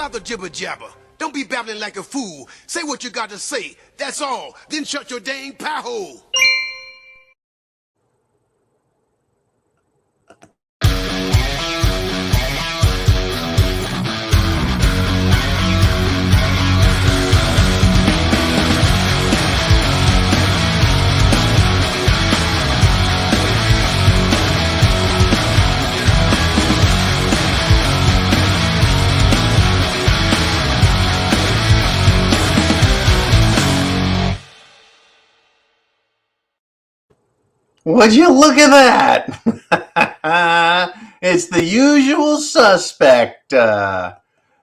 out the jibber jabber. Don't be babbling like a fool. Say what you got to say. That's all. Then shut your dang pie hole. Would you look at that? It's the usual suspect. Hey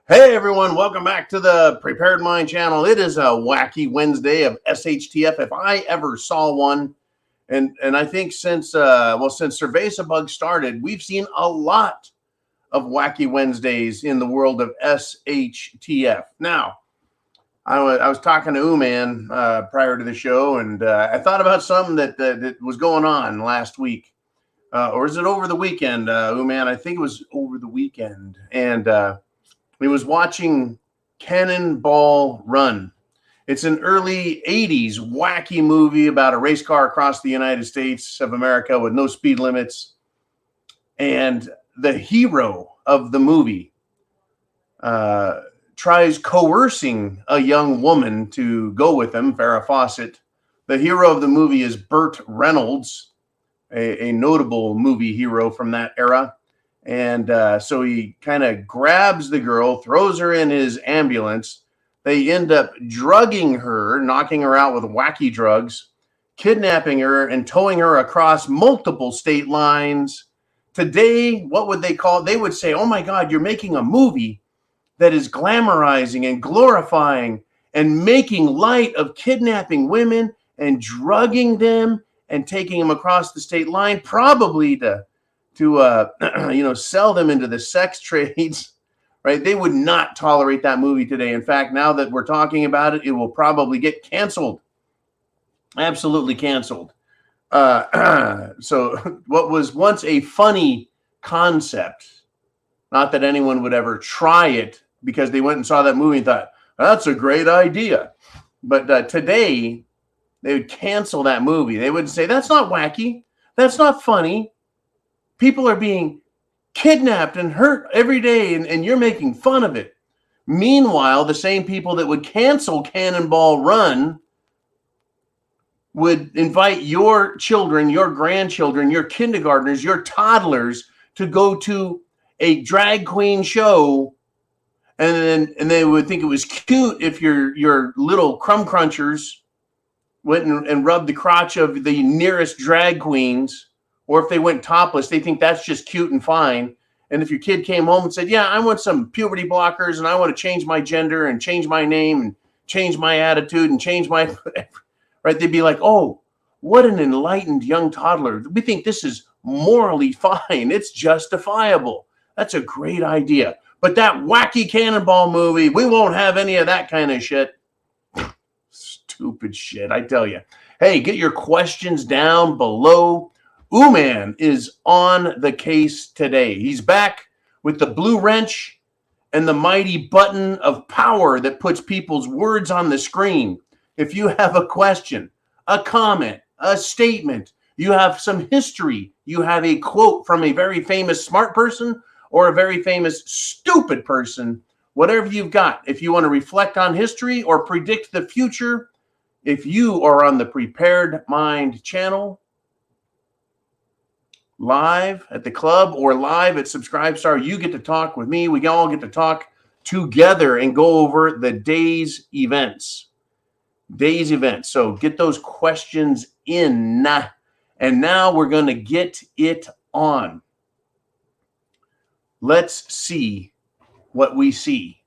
everyone, welcome back to the Prepared Mind channel. It is a wacky Wednesday of SHTF if I ever saw one. And I think since Cerveza Bug started, we've seen a lot of wacky Wednesdays in the world of SHTF. Now, I was talking to Uman prior to the show, and I thought about something that was going on last week. Or is it over the weekend, Uman? I think it was over the weekend. And we was watching Cannonball Run. It's an early 80s wacky movie about a race car across the United States of America with no speed limits. And the hero of the movie tries coercing a young woman to go with him, Farrah Fawcett. The hero of the movie is Burt Reynolds, a notable movie hero from that era. And so he kind of grabs the girl, throws her in his ambulance. They end up drugging her, knocking her out with wacky drugs, kidnapping her and towing her across multiple state lines. Today, what would they call it? They would say, oh my God, you're making a movie that is glamorizing and glorifying and making light of kidnapping women and drugging them and taking them across the state line, probably to sell them into the sex trades, right? They would not tolerate that movie today. In fact, now that we're talking about it, it will probably get canceled. Absolutely canceled. So what was once a funny concept, not that anyone would ever try it because they went and saw that movie and thought, that's a great idea. But today, they would cancel that movie. They would say, that's not wacky. That's not funny. People are being kidnapped and hurt every day, and you're making fun of it. Meanwhile, the same people that would cancel Cannonball Run would invite your children, your grandchildren, your kindergartners, your toddlers to go to a drag queen show, and they would think it was cute if your little crumb crunchers went and rubbed the crotch of the nearest drag queens, or if they went topless, they think that's just cute and fine. And if your kid came home and said, yeah, I want some puberty blockers and I want to change my gender and change my name and change my attitude and change my, right? They'd be like, oh, what an enlightened young toddler. We think this is morally fine. It's justifiable. That's a great idea. But that wacky Cannonball movie, we won't have any of that kind of shit. Stupid shit, I tell you. Hey, get your questions down below. Uman is on the case today. He's back with the blue wrench and the mighty button of power that puts people's words on the screen. If you have a question, a comment, a statement, you have some history, you have a quote from a very famous smart person or a very famous stupid person, whatever you've got. If you want to reflect on history or predict the future, if you are on the Prepared Mind channel, live at the club or live at Subscribestar, you get to talk with me. We all get to talk together and go over the day's events. So get those questions in. And now we're going to get it on. Let's see what we see.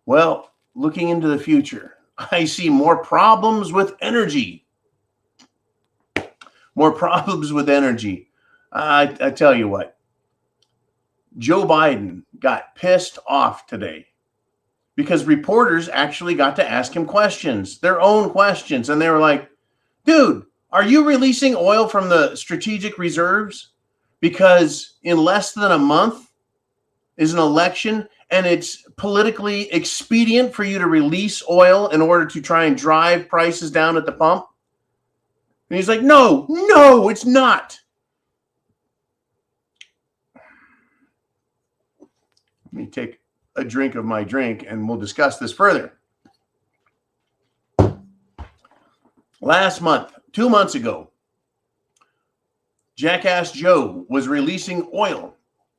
Well, looking into the future, I see more problems with energy. More problems with energy. I tell you what, Joe Biden got pissed off today because reporters actually got to ask him questions, their own questions. And they were like, dude, are you releasing oil from the strategic reserves? Because in less than a month is an election and it's politically expedient for you to release oil in order to try and drive prices down at the pump? And he's like, no, it's not. Let me take a drink of my drink and we'll discuss this further. Last month, 2 months ago, Jackass Joe was releasing oil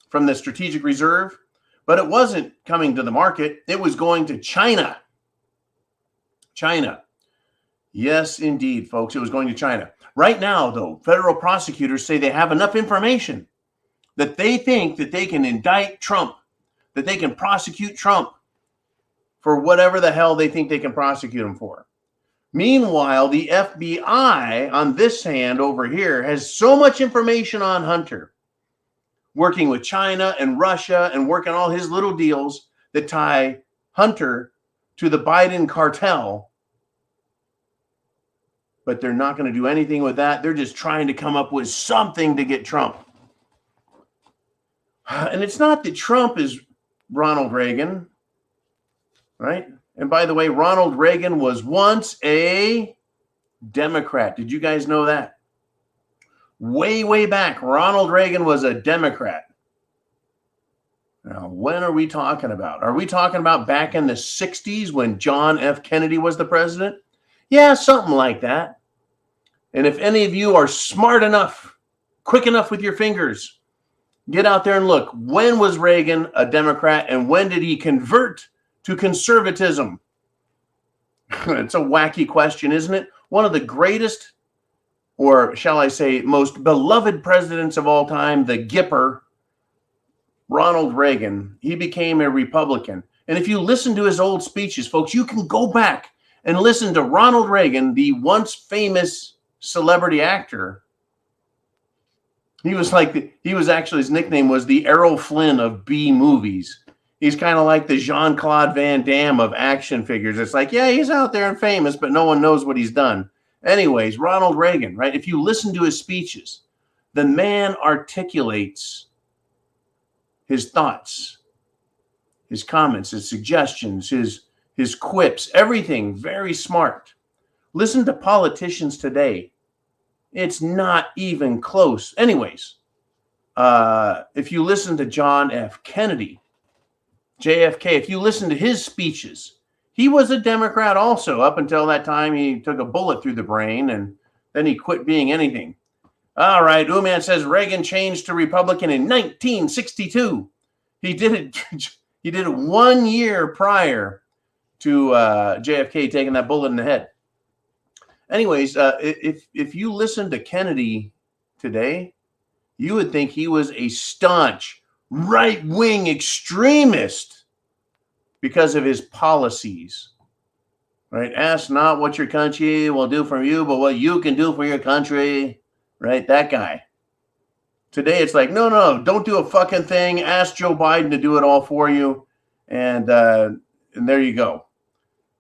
from the strategic reserve, but it wasn't coming to the market. It was going to China. China. Yes, indeed, folks. It was going to China. Right now, though, federal prosecutors say they have enough information that they think that they can indict Trump, that they can prosecute Trump for whatever the hell they think they can prosecute him for. Meanwhile, the FBI on this hand over here has so much information on Hunter, working with China and Russia and working all his little deals that tie Hunter to the Biden cartel. But they're not going to do anything with that. They're just trying to come up with something to get Trump. And it's not that Trump is Ronald Reagan, right? And by the way, Ronald Reagan was once a Democrat. Did you guys know that? Way back, Ronald Reagan was a Democrat. Now, when are we talking about? Are we talking about back in the 60s when John F. Kennedy was the president? Yeah, something like that. And if any of you are smart enough, quick enough with your fingers, get out there and look. When was Reagan a Democrat and when did he convert to conservatism? It's a wacky question, isn't it? One of the greatest, or shall I say, most beloved presidents of all time, the Gipper, Ronald Reagan, he became a Republican. And if you listen to his old speeches, folks, you can go back and listen to Ronald Reagan, the once famous celebrity actor. He was actually, his nickname was the Errol Flynn of B movies. He's kind of like the Jean-Claude Van Damme of action figures. It's like, yeah, he's out there and famous, but no one knows what he's done. Anyways, Ronald Reagan, right? If you listen to his speeches, the man articulates his thoughts, his comments, his suggestions, his quips, everything very smart. Listen to politicians today. It's not even close. Anyways, if you listen to John F. Kennedy, JFK, if you listen to his speeches, he was a Democrat also. Up until that time, he took a bullet through the brain, and then he quit being anything. All right, Uman says Reagan changed to Republican in 1962. He did it 1 year prior to JFK taking that bullet in the head. Anyways, if you listen to Kennedy today, you would think he was a staunch right-wing extremist because of his policies, right? Ask not what your country will do for you, but what you can do for your country, right? That guy. Today, it's like, no, don't do a fucking thing. Ask Joe Biden to do it all for you. And there you go.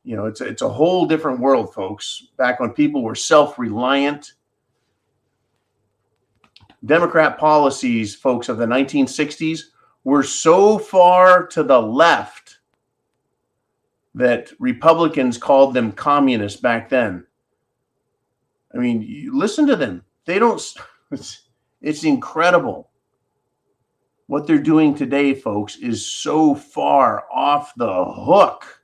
You know, it's a whole different world, folks. Back when people were self-reliant. Democrat policies, folks, of the 1960s were so far to the left that Republicans called them communists back then. I mean, you listen to them. They don't, it's incredible. What they're doing today, folks, is so far off the hook.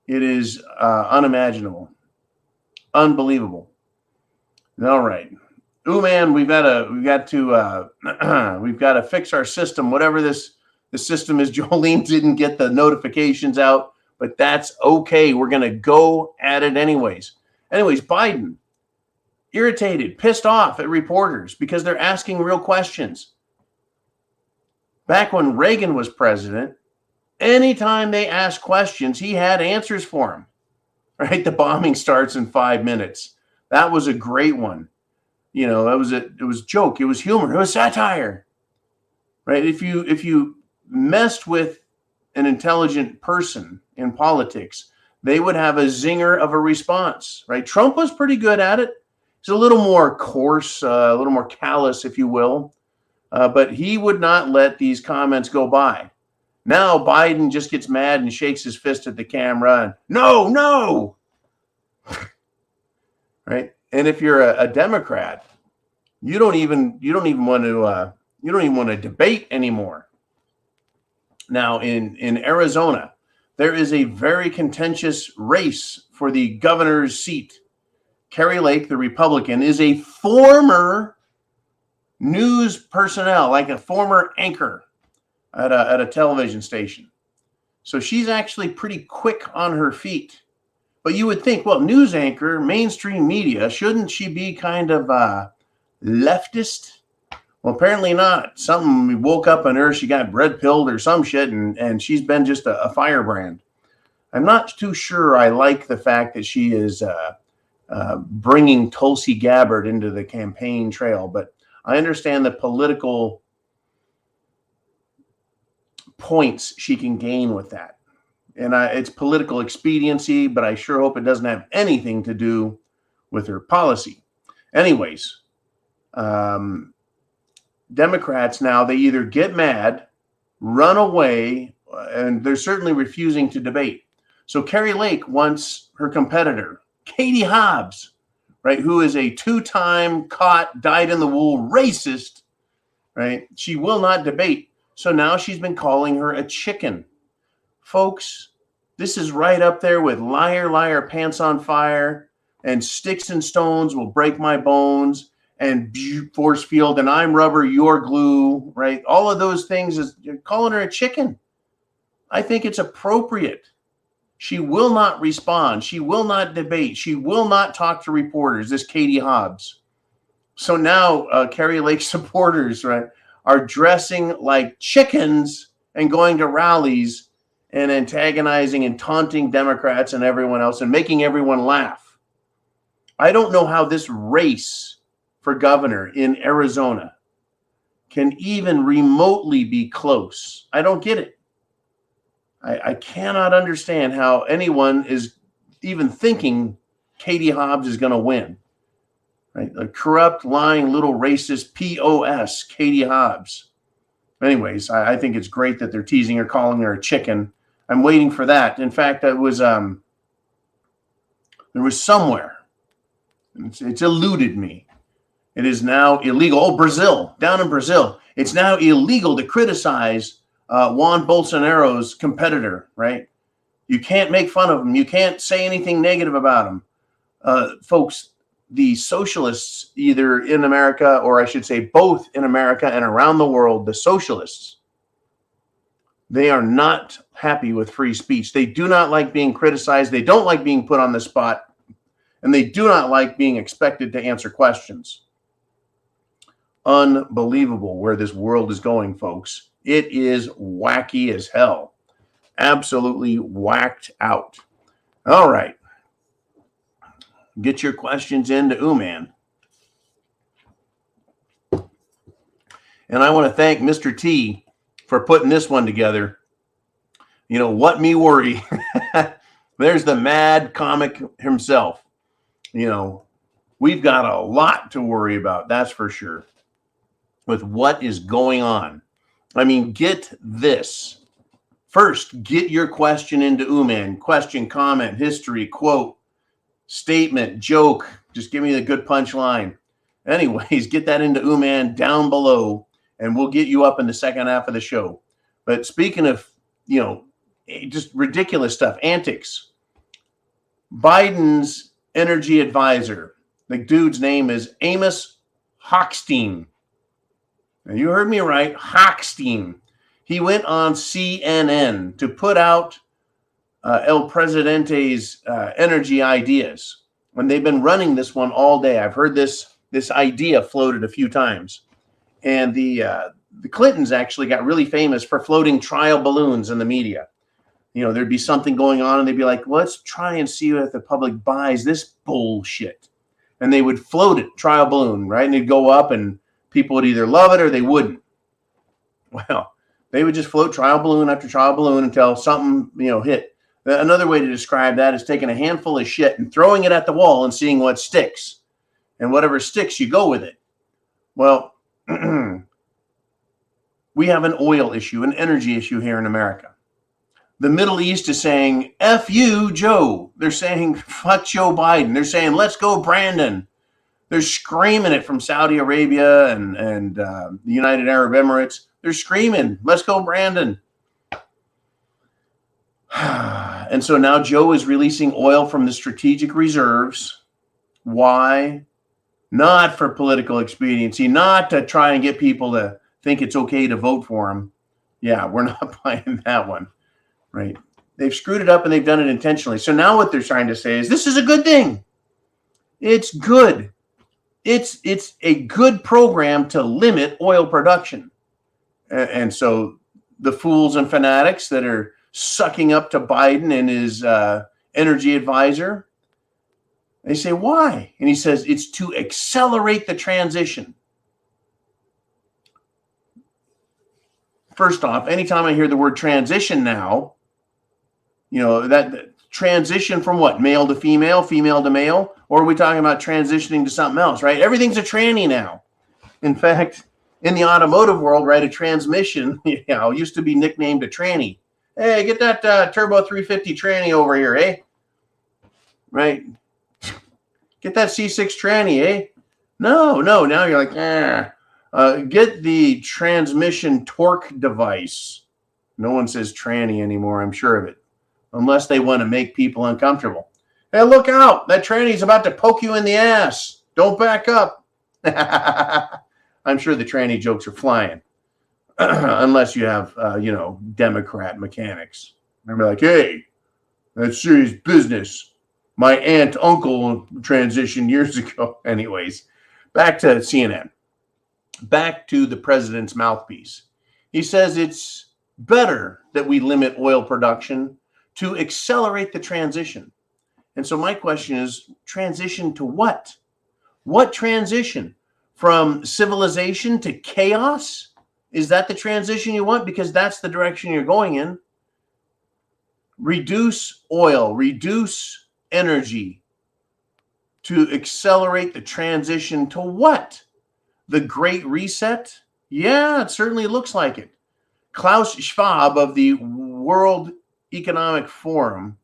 It is unimaginable. Unbelievable. All right. Ooh, man, we've got to fix our system. Whatever the system is, Jolene didn't get the notifications out, but that's okay. We're going to go at it anyways. Anyways, Biden, irritated, pissed off at reporters because they're asking real questions. Back when Reagan was president, anytime they asked questions, he had answers for them. Right? The bombing starts in 5 minutes. That was a great one. You know, it was joke, it was humor, it was satire. Right? If you messed with an intelligent person in politics, they would have a zinger of a response. Right? Trump was pretty good at it. He's a little more coarse, a little more callous, if you will. But he would not let these comments go by. Now Biden just gets mad and shakes his fist at the camera and no, right? And if you're a Democrat, you don't even want to debate anymore. Now in Arizona, there is a very contentious race for the governor's seat. Kari Lake, the Republican, is a former news personnel, like a former anchor at a television station. So she's actually pretty quick on her feet. But you would think, well, news anchor, mainstream media, shouldn't she be kind of leftist? Well, apparently not. Something woke up on her. She got red pilled or some shit, and she's been just a firebrand. I'm not too sure I like the fact that she is bringing Tulsi Gabbard into the campaign trail, but I understand the political points she can gain with that. And it's political expediency, but I sure hope it doesn't have anything to do with her policy. Anyways, Democrats now, they either get mad, run away, and they're certainly refusing to debate. So Kari Lake wants her competitor, Katie Hobbs, right, who is a 2-time caught, dyed-in-the-wool racist, right? She will not debate. So now she's been calling her a chicken. Folks, this is right up there with liar, liar, pants on fire, and sticks and stones will break my bones, and force field, and I'm rubber, you're glue, right? All of those things is you're calling her a chicken. I think it's appropriate. She will not respond. She will not debate. She will not talk to reporters, this Katie Hobbs. So now Kari Lake supporters, right, are dressing like chickens and going to rallies and antagonizing and taunting Democrats and everyone else and making everyone laugh. I don't know how this race for governor in Arizona can even remotely be close. I don't get it. I cannot understand how anyone is even thinking Katie Hobbs is going to win. Right? A corrupt, lying, little racist POS, Katie Hobbs. Anyways, I think it's great that they're teasing her, calling her a chicken. I'm waiting for that. In fact, there was somewhere, it's eluded me. It is now illegal. Oh, Brazil, down in Brazil, it's now illegal to criticize Juan Bolsonaro's competitor, right? You can't make fun of him. You can't say anything negative about him. Folks, the socialists, either in America, or I should say both in America and around the world, the socialists, they are not happy with free speech. They do not like being criticized. They don't like being put on the spot. And they do not like being expected to answer questions. Unbelievable where this world is going, folks. It is wacky as hell. Absolutely whacked out. All right. Get your questions into Uman. And I want to thank Mr. T for putting this one together. You know, what me worry. There's the mad comic himself. You know, we've got a lot to worry about, that's for sure, with what is going on. I mean, get this. First, get your question into Uman. Question, comment, history, quote, statement, joke. Just give me the good punchline. Anyways, get that into Uman down below, and we'll get you up in the second half of the show. But speaking of, you know, just ridiculous stuff, antics, Biden's energy advisor, the dude's name is Amos Hochstein. Now, you heard me right, Hochstein. He went on CNN to put out El Presidente's energy ideas. And they've been running this one all day. I've heard this idea floated a few times. And the Clintons actually got really famous for floating trial balloons in the media. You know, there'd be something going on and they'd be like, let's try and see if the public buys this bullshit. And they would float it, trial balloon, right? And it'd go up and people would either love it or they wouldn't. Well, they would just float trial balloon after trial balloon until something, you know, hit. Another way to describe that is taking a handful of shit and throwing it at the wall and seeing what sticks. And whatever sticks, you go with it. Well, we we have an oil issue, an energy issue here in America. The Middle East is saying, F you, Joe. They're saying, fuck Joe Biden. They're saying, let's go, Brandon. They're screaming it from Saudi Arabia and the United Arab Emirates. They're screaming, let's go, Brandon. And so now Joe is releasing oil from the strategic reserves. Why? Not for political expediency, not to try and get people to think it's okay to vote for him. Yeah, we're not buying that one, right? They've screwed it up and they've done it intentionally. So now what they're trying to say is this is a good thing. It's good. It's a good program to limit oil production. And so the fools and fanatics that are sucking up to Biden and his energy advisor, they say, why? And he says, it's to accelerate the transition. First off, anytime I hear the word transition now, that transition from what? Male to female, female to male? Or are we talking about transitioning to something else, right? Everything's a tranny now. In fact, in the automotive world, right, a transmission, used to be nicknamed a tranny. Hey, get that Turbo 350 tranny over here, eh? Right? Get that C6 tranny, eh? No. Now you're like, get the transmission torque device. No one says tranny anymore, I'm sure of it. Unless they want to make people uncomfortable. Hey, look out. That tranny's about to poke you in the ass. Don't back up. I'm sure the tranny jokes are flying. Unless you have, Democrat mechanics. Remember, like, hey, that's serious business. My aunt, uncle transitioned years ago. Anyways, back to CNN. Back to the president's mouthpiece. He says it's better that we limit oil production to accelerate the transition. And so my question is, transition to what? What transition? From civilization to chaos? Is that the transition you want? Because that's the direction you're going in. Reduce oil, reduce energy to accelerate the transition to what? The Great Reset? Yeah, it certainly looks like it. Klaus Schwab of the World Economic Forum,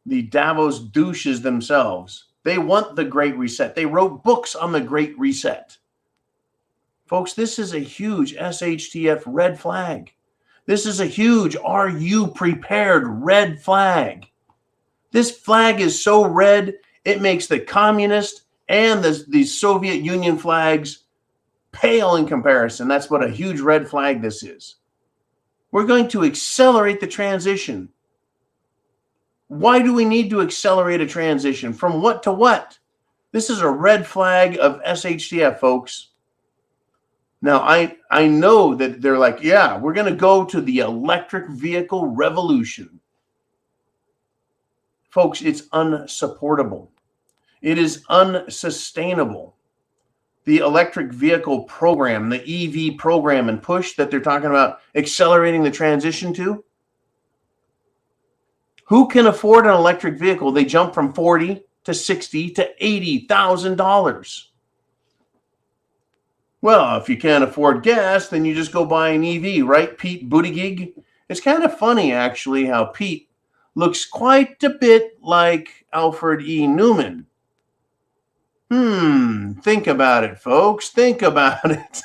the Davos douches themselves, they want the Great Reset. They wrote books on the Great Reset. Folks, this is a huge SHTF red flag. This is a huge are you prepared red flag. This flag is so red, it makes the communist and the Soviet Union flags pale in comparison. That's what a huge red flag this is. We're going to accelerate the transition. Why do we need to accelerate a transition? From what to what? This is a red flag of SHTF, folks. Now, I know that they're like, yeah, we're going to go to the electric vehicle revolution. Folks, it's unsupportable. It is unsustainable. The electric vehicle program, the EV program and push that they're talking about accelerating the transition to. Who can afford an electric vehicle? They jump from $40,000 to $60,000 to $80,000. Well, if you can't afford gas, then you just go buy an EV, right, Pete Buttigieg? It's kind of funny, actually, how Pete looks quite a bit like Alfred E. Newman. Think about it, folks. Think about it.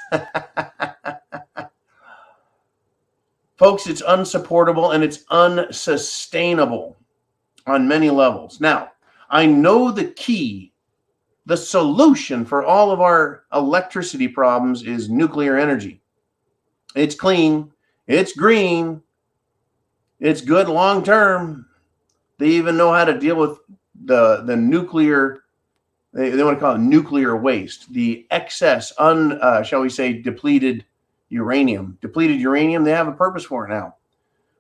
Folks, it's unsupportable and it's unsustainable on many levels. Now, I know the key, the solution for all of our electricity problems is nuclear energy. It's clean, it's green, it's good long term. They even know how to deal with the nuclear. They want to call it nuclear waste, the excess, shall we say, depleted uranium. Depleted uranium, they have a purpose for it now.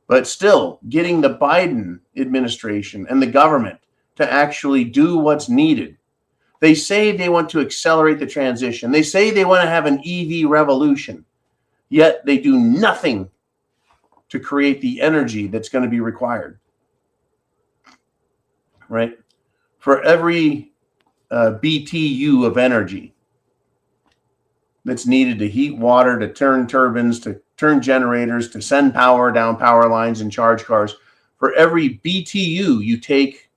But still, getting the Biden administration and the government to actually do what's needed. They say they want to accelerate the transition. They say they want to have an EV revolution. Yet they do nothing to create the energy that's going to be required. Right? For every BTU of energy, that's needed to heat water, to turn turbines, to turn generators, to send power down power lines and charge cars. For every BTU you take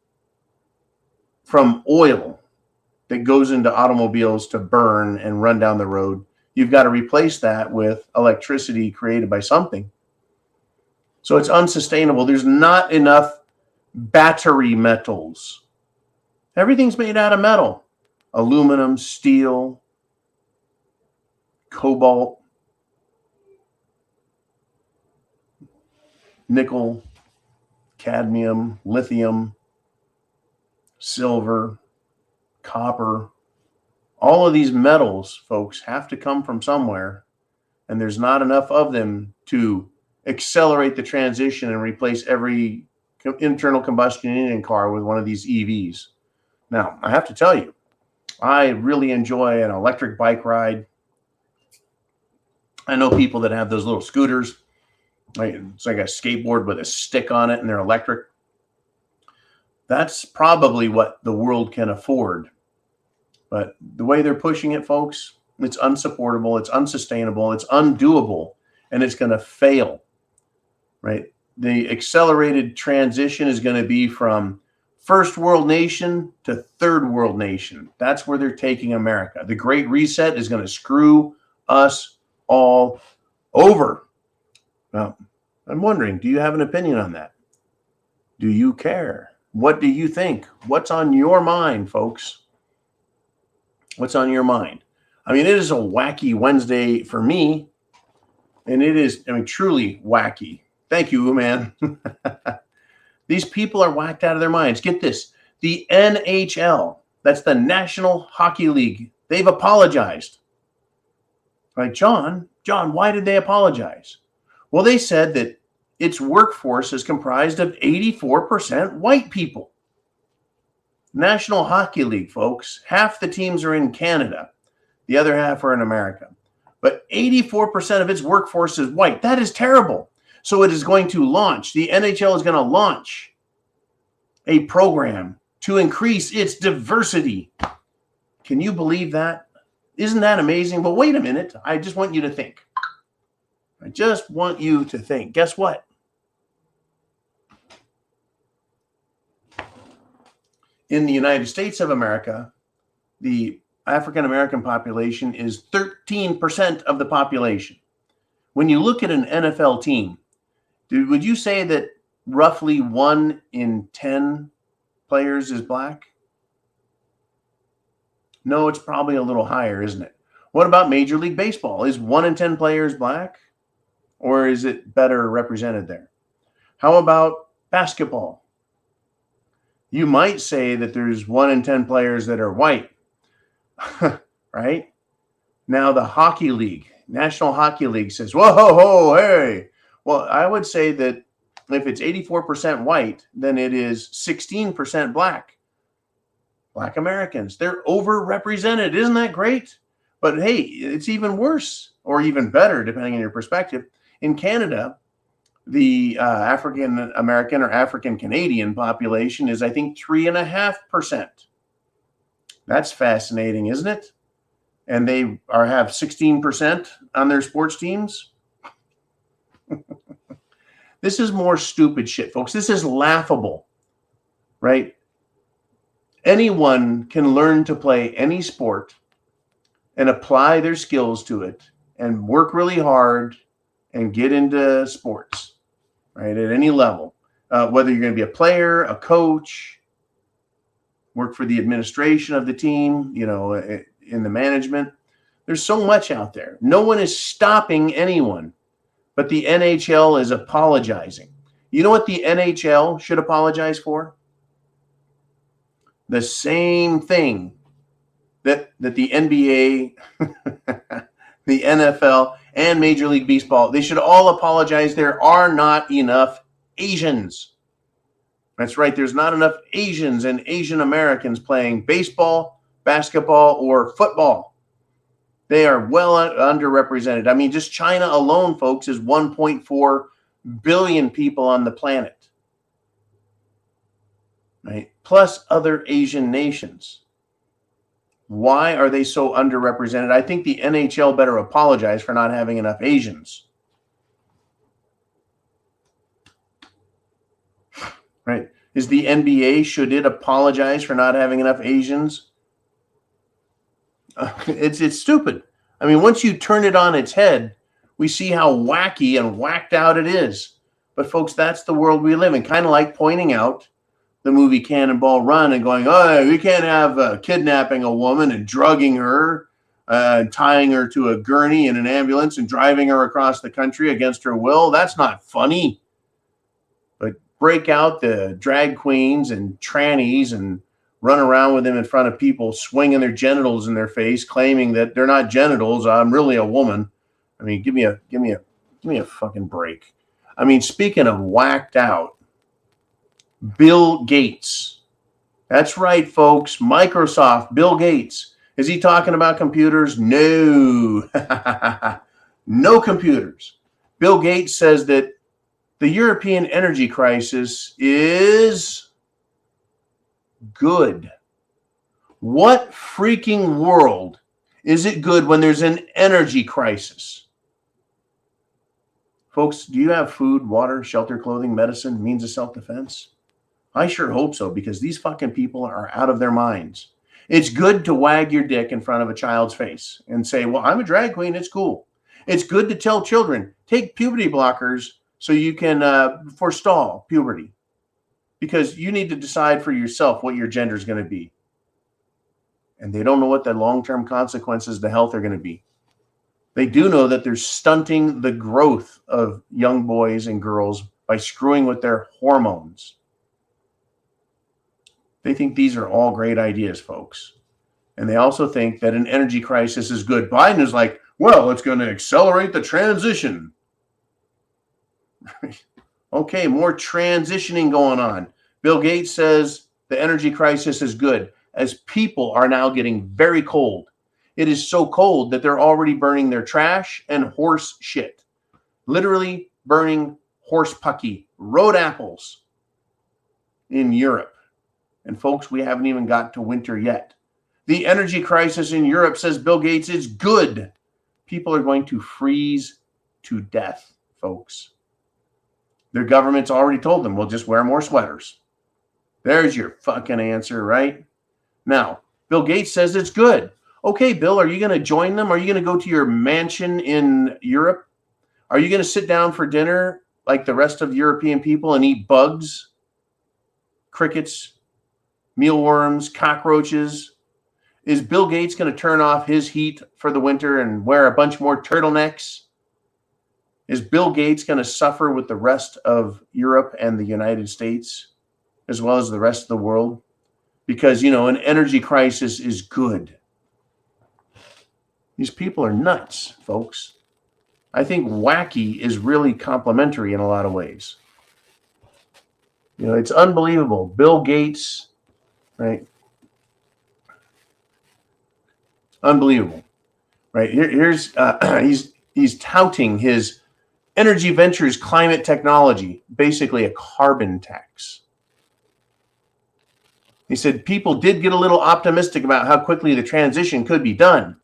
from oil that goes into automobiles to burn and run down the road, you've got to replace that with electricity created by something. So it's unsustainable. There's not enough battery metals. Everything's made out of metal. Aluminum, steel, cobalt, nickel, cadmium, lithium, silver, copper. All of these metals, folks, have to come from somewhere, and there's not enough of them to accelerate the transition and replace every internal combustion engine car with one of these EVs. Now, I have to tell you, I really enjoy an electric bike ride. I know people that have those little scooters. It's like a skateboard with a stick on it, and they're electric. That's probably what the world can afford. But the way they're pushing it, folks, it's unsupportable, it's unsustainable, it's undoable, and it's going to fail, right? The accelerated transition is going to be from first world nation to third world nation. That's where they're taking America. The Great Reset is going to screw us all over. Now, I'm wondering, do you have an opinion on that? Do you care? What do you think? What's on your mind, folks? What's on your mind? I mean, it is a wacky Wednesday for me, and it is, I mean, truly wacky. Thank you, man. These people are whacked out of their minds. Get this. The NHL, that's the National Hockey League, they've apologized. Like, John, why did they apologize? Well, they said that its workforce is comprised of 84% white people. National Hockey League, folks, half the teams are in Canada. The other half are in America. But 84% of its workforce is white. That is terrible. So it is going to launch, the NHL is going to launch a program to increase its diversity. Can you believe that? Isn't that amazing? But wait a minute. I just want you to think. I just want you to think. Guess what? In the United States of America, the African American population is 13% of the population. When you look at an NFL team, would you say that roughly 1 in 10 players is black? No, it's probably a little higher, isn't it? What about Major League Baseball? Is 1 in 10 players black? Or is it better represented there? How about basketball? You might say that there's 1 in 10 players that are white, right? Now the Hockey League, National Hockey League says, whoa, hey. Well, I would say that if it's 84% white, then it is 16% black. Black Americans, they're overrepresented. Isn't that great? But hey, it's even worse or even better, depending on your perspective. In Canada, the African American or African Canadian population is, I think, 3.5%. That's fascinating, isn't it? And they have 16% on their sports teams. This is more stupid shit, folks. This is laughable, right? Anyone can learn to play any sport and apply their skills to it and work really hard and get into sports, right? At any level, whether you're going to be a player, a coach, work for the administration of the team, in the management. There's so much out there. No one is stopping anyone, but the NHL is apologizing. You know what the NHL should apologize for? The same thing that the NBA, the NFL, and Major League Baseball, they should all apologize. There are not enough Asians. That's right. There's not enough Asians and Asian Americans playing baseball, basketball, or football. They are well underrepresented. I mean, just China alone, folks, is 1.4 billion people on the planet, right? Plus other Asian nations. Why are they so underrepresented? I think the NHL better apologize for not having enough Asians. Right? Is the NBA, should it apologize for not having enough Asians? It's stupid. I mean, once you turn it on its head, we see how wacky and whacked out it is. But folks, that's the world we live in. Kind of like pointing out the movie Cannonball Run and going, oh, we can't have kidnapping a woman and drugging her, tying her to a gurney in an ambulance and driving her across the country against her will. That's not funny. But break out the drag queens and trannies and run around with them in front of people, swinging their genitals in their face, claiming that they're not genitals. I'm really a woman. I mean, give me a fucking break. I mean, speaking of whacked out, Bill Gates. That's right, folks. Microsoft, Bill Gates. Is he talking about computers? No. No computers. Bill Gates says that the European energy crisis is good. What freaking world is it good when there's an energy crisis? Folks, do you have food, water, shelter, clothing, medicine, means of self-defense? I sure hope so, because these fucking people are out of their minds. It's good to wag your dick in front of a child's face and say, well, I'm a drag queen. It's cool. It's good to tell children, take puberty blockers so you can forestall puberty, because you need to decide for yourself what your gender is going to be. And they don't know what the long-term consequences to health are going to be. They do know that they're stunting the growth of young boys and girls by screwing with their hormones. They think these are all great ideas, folks. And they also think that an energy crisis is good. Biden is like, well, it's going to accelerate the transition. Okay, more transitioning going on. Bill Gates says the energy crisis is good, as people are now getting very cold. It is so cold that they're already burning their trash and horse shit. Literally burning horse pucky, road apples in Europe. And folks, we haven't even got to winter yet. The energy crisis in Europe, says Bill Gates, is good. People are going to freeze to death, folks. Their government's already told them, well, just wear more sweaters. There's your fucking answer, right? Now, Bill Gates says it's good. Okay, Bill, are you going to join them? Are you going to go to your mansion in Europe? Are you going to sit down for dinner like the rest of European people and eat bugs, crickets, mealworms, cockroaches? Is Bill Gates going to turn off his heat for the winter and wear a bunch more turtlenecks? Is Bill Gates going to suffer with the rest of Europe and the United States, as well as the rest of the world? Because, you know, an energy crisis is good. These people are nuts, folks. I think wacky is really complimentary in a lot of ways. You know, it's unbelievable. Bill Gates, right? Unbelievable, right? Here's he's touting his Energy Ventures climate technology, basically a carbon tax. He said people did get a little optimistic about how quickly the transition could be done.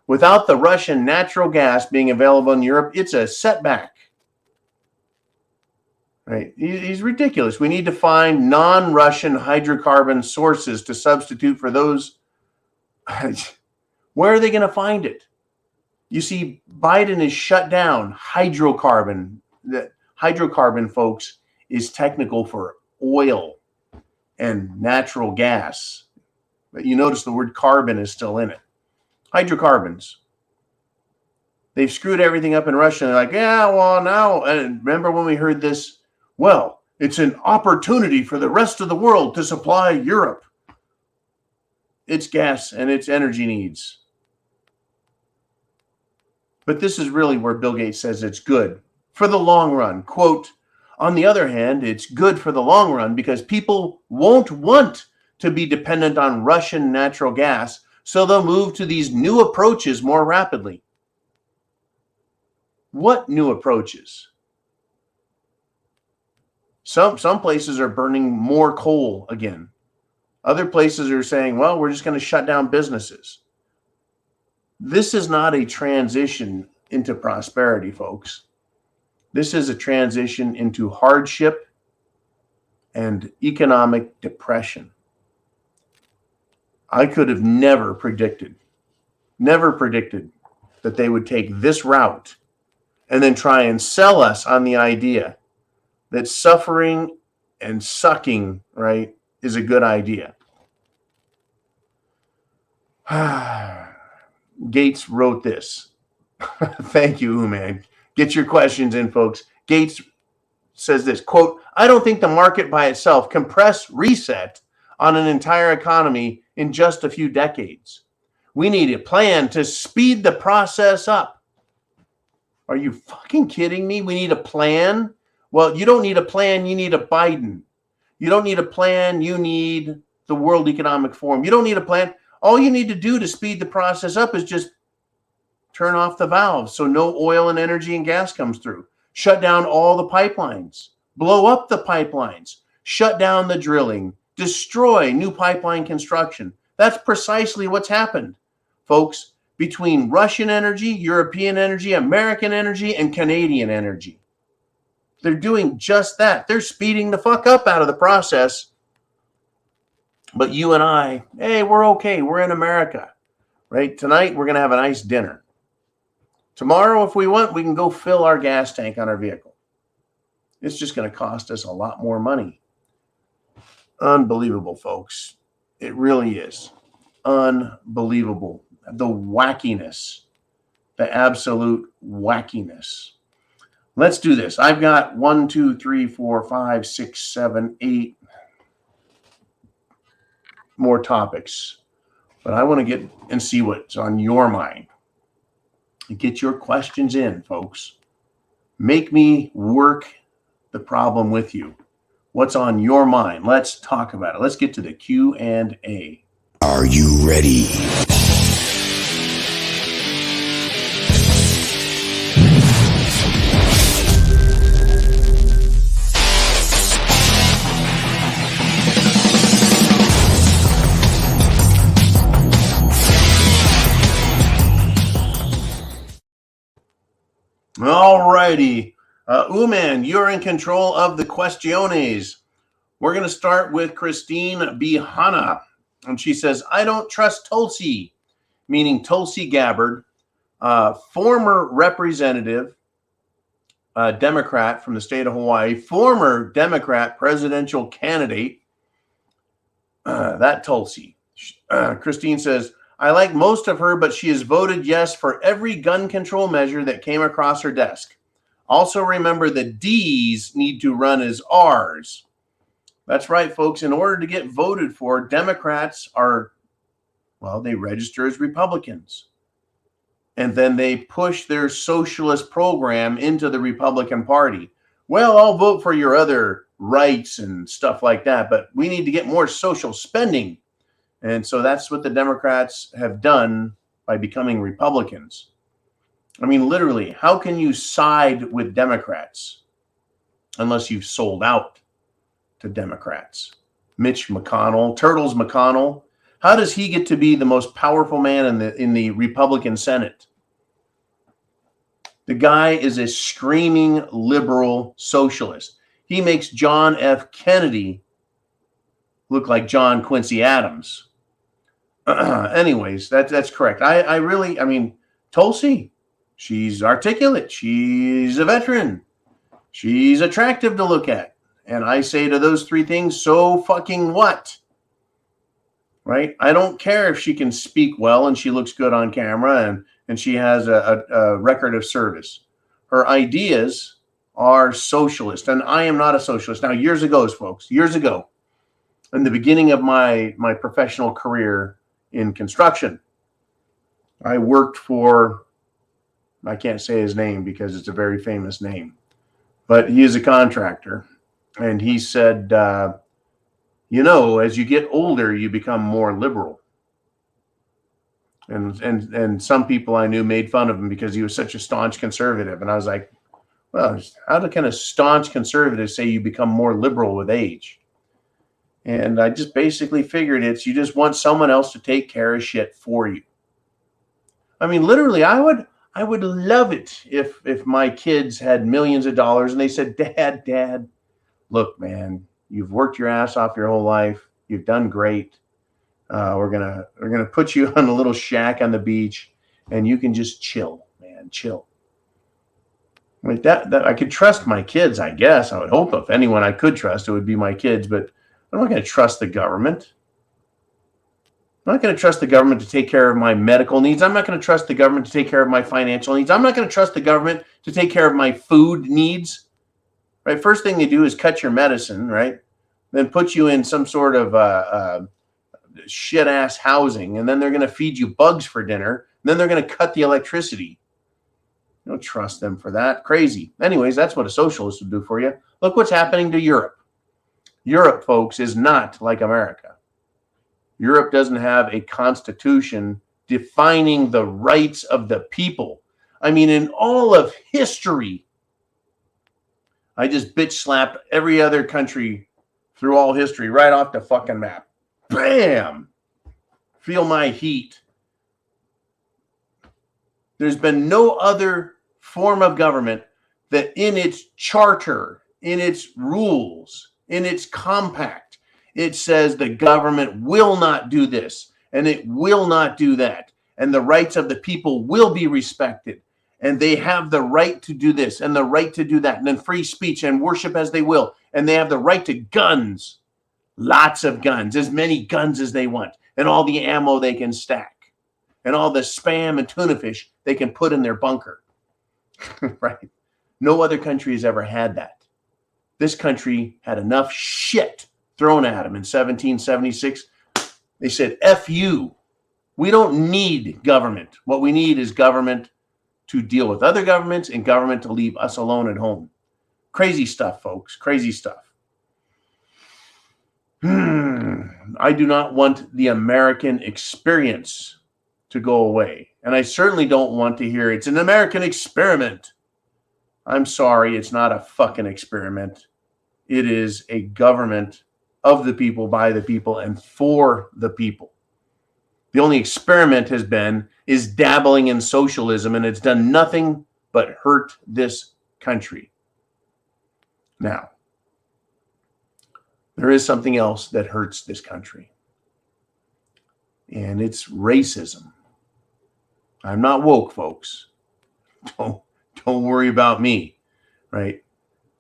Without the Russian natural gas being available in Europe, it's a setback. Right? He's ridiculous. We need to find non-Russian hydrocarbon sources to substitute for those. Where are they going to find it? You see, Biden is shut down hydrocarbon. The hydrocarbon, folks, is technical for oil and natural gas. But you notice the word carbon is still in it. Hydrocarbons. They've screwed everything up in Russia. They're like, yeah, well, now, and remember when we heard this? Well, it's an opportunity for the rest of the world to supply Europe its gas and its energy needs. But this is really where Bill Gates says it's good for the long run. Quote, on the other hand, it's good for the long run because people won't want to be dependent on Russian natural gas, so they'll move to these new approaches more rapidly. What new approaches? Some places are burning more coal again. Other places are saying, well, we're just going to shut down businesses. This is not a transition into prosperity, folks. This is a transition into hardship and economic depression. I could have never predicted that they would take this route and then try and sell us on the idea that suffering and sucking, right, is a good idea. Gates wrote this. Thank you, man. Get your questions in, folks. Gates says this, quote, I don't think the market by itself can press reset on an entire economy in just a few decades. We need a plan to speed the process up. Are you fucking kidding me? We need a plan? Well, you don't need a plan. You need a Biden. You don't need a plan. You need the World Economic Forum. You don't need a plan. All you need to do to speed the process up is just turn off the valves so no oil and energy and gas comes through. Shut down all the pipelines. Blow up the pipelines. Shut down the drilling. Destroy new pipeline construction. That's precisely what's happened, folks, between Russian energy, European energy, American energy, and Canadian energy. They're doing just that. They're speeding the fuck up out of the process. But you and I, hey, we're okay. We're in America, right? Tonight, we're going to have a nice dinner. Tomorrow, if we want, we can go fill our gas tank on our vehicle. It's just going to cost us a lot more money. Unbelievable, folks. It really is. Unbelievable. The wackiness. The absolute wackiness. Let's do this. I've got 1, 2, 3, 4, 5, 6, 7, 8 more topics. But I want to get and see what's on your mind. Get your questions in, folks. Make me work the problem with you. What's on your mind? Let's talk about it. Let's get to the Q&A. Are you ready? All righty. Uman, you're in control of the questiones. We're going to start with Christine Bihana. And she says, I don't trust Tulsi, meaning Tulsi Gabbard, former representative, Democrat from the state of Hawaii, former Democrat presidential candidate, that Tulsi. Christine says, I like most of her, but she has voted yes for every gun control measure that came across her desk. Also remember the D's need to run as R's. That's right, folks. In order to get voted for, Democrats are, well, they register as Republicans. And then they push their socialist program into the Republican Party. Well, I'll vote for your other rights and stuff like that, but we need to get more social spending. And so that's what the Democrats have done by becoming Republicans. I mean, literally, how can you side with Democrats unless you've sold out to Democrats? Mitch McConnell, Turtles McConnell, how does he get to be the most powerful man in the Republican Senate? The guy is a screaming liberal socialist. He makes John F. Kennedy look like John Quincy Adams. Anyways, that's correct. I mean, Tulsi, she's articulate. She's a veteran. She's attractive to look at. And I say to those three things, so fucking what? Right? I don't care if she can speak well and she looks good on camera and she has a record of service. Her ideas are socialist, and I am not a socialist. Now, years ago, folks, in the beginning of my professional career in construction, I worked for, I can't say his name because it's a very famous name, but he is a contractor. And he said, as you get older, you become more liberal. And some people I knew made fun of him because he was such a staunch conservative. And I was like, well, how can a staunch conservative say you become more liberal with age? And I just basically figured you just want someone else to take care of shit for you. I mean, literally, I would love it if my kids had millions of dollars and they said, Dad, look, man, you've worked your ass off your whole life. You've done great. We're gonna put you on a little shack on the beach, and you can just chill, man, chill. I mean, that I could trust my kids, I guess. I would hope if anyone I could trust, it would be my kids. But I'm not going to trust the government. I'm not going to trust the government to take care of my medical needs. I'm not going to trust the government to take care of my financial needs. I'm not going to trust the government to take care of my food needs. Right? First thing they do is cut your medicine, right? Then put you in some sort of shit ass housing, and then they're going to feed you bugs for dinner. And then they're going to cut the electricity. You don't trust them for that. Crazy. Anyways, that's what a socialist would do for you. Look what's happening to Europe. Europe, folks, is not like America. Europe doesn't have a constitution defining the rights of the people. I mean, in all of history, I just bitch slapped every other country through all history right off the fucking map. Bam! Feel my heat. There's been no other form of government that in its charter, in its rules, in its compact, it says the government will not do this and it will not do that. And the rights of the people will be respected. And they have the right to do this and the right to do that. And then free speech and worship as they will. And they have the right to guns. Lots of guns, as many guns as they want. And all the ammo they can stack. And all the spam and tuna fish they can put in their bunker. Right? No other country has ever had that. This country had enough shit thrown at them in 1776. They said, F you. We don't need government. What we need is government to deal with other governments and government to leave us alone at home. Crazy stuff, folks. Crazy stuff. I do not want the American experience to go away. And I certainly don't want to hear it's an American experiment. I'm sorry, it's not a fucking experiment. It is a government of the people, by the people, and for the people. The only experiment is dabbling in socialism, and it's done nothing but hurt this country. Now, there is something else that hurts this country, and it's racism. I'm not woke, folks. Don't worry about me, right?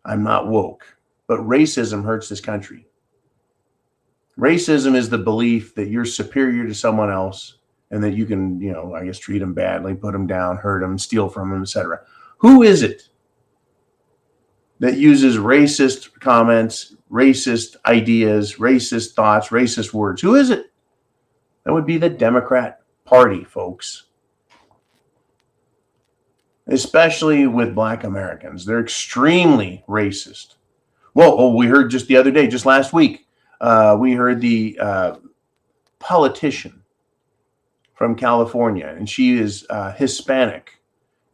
I'm not woke, but racism hurts this country. Racism is the belief that you're superior to someone else and that you can, I guess, treat them badly, put them down, hurt them, steal from them, etc. Who is it that uses racist comments, racist ideas, racist thoughts, racist words? Who is it? That would be the Democrat Party, folks. Especially with Black Americans. They're extremely racist. Well, we heard just the other day, just last week, we heard the politician from California, and she is Hispanic,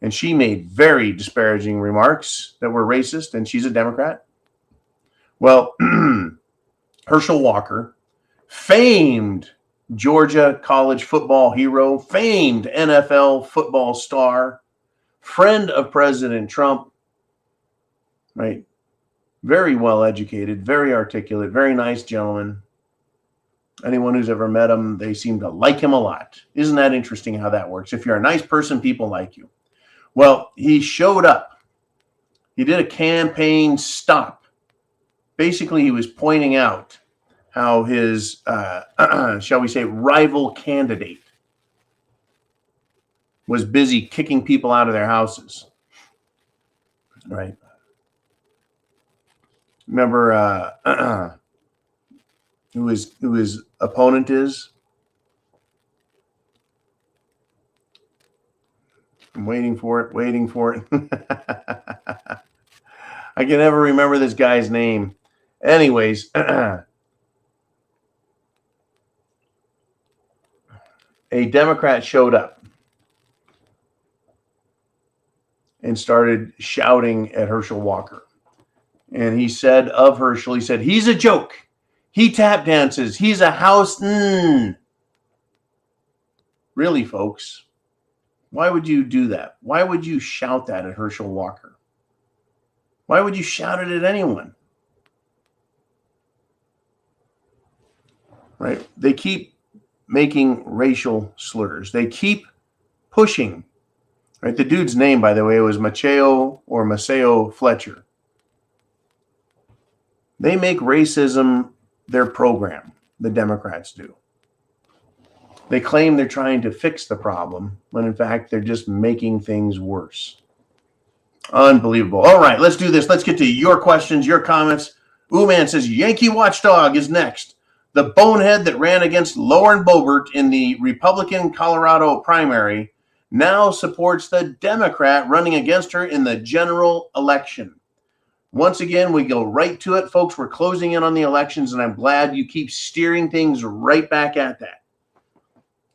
and she made very disparaging remarks that were racist, and she's a Democrat. Well, Herschel Walker, famed Georgia college football hero, famed NFL football star, friend of President Trump, right? Very well educated, very articulate, very nice gentleman. Anyone who's ever met him, they seem to like him a lot. Isn't that interesting how that works? If you're a nice person, people like you. Well, he showed up. He did a campaign stop. Basically, he was pointing out how his, shall we say, rival candidate was busy kicking people out of their houses. Right? Remember who his opponent is? I'm waiting for it. I can never remember this guy's name. Anyways, a Democrat showed up and started shouting at Herschel Walker. And he said of Herschel, he said, he's a joke. He tap dances. He's a house. Really, folks? Why would you do that? Why would you shout that at Herschel Walker? Why would you shout it at anyone? Right? They keep making racial slurs. They keep pushing. Right? The dude's name, by the way, was Maceo Fletcher. They make racism their program. The Democrats do. They claim they're trying to fix the problem, when in fact they're just making things worse. Unbelievable. All right, let's do this. Let's get to your questions, your comments. Man says Yankee Watchdog is next. The bonehead that ran against Lauren Boebert in the Republican Colorado primary now supports the Democrat running against her in the general election. Once again, we go right to it, folks. We're closing in on the elections, and I'm glad you keep steering things right back at that.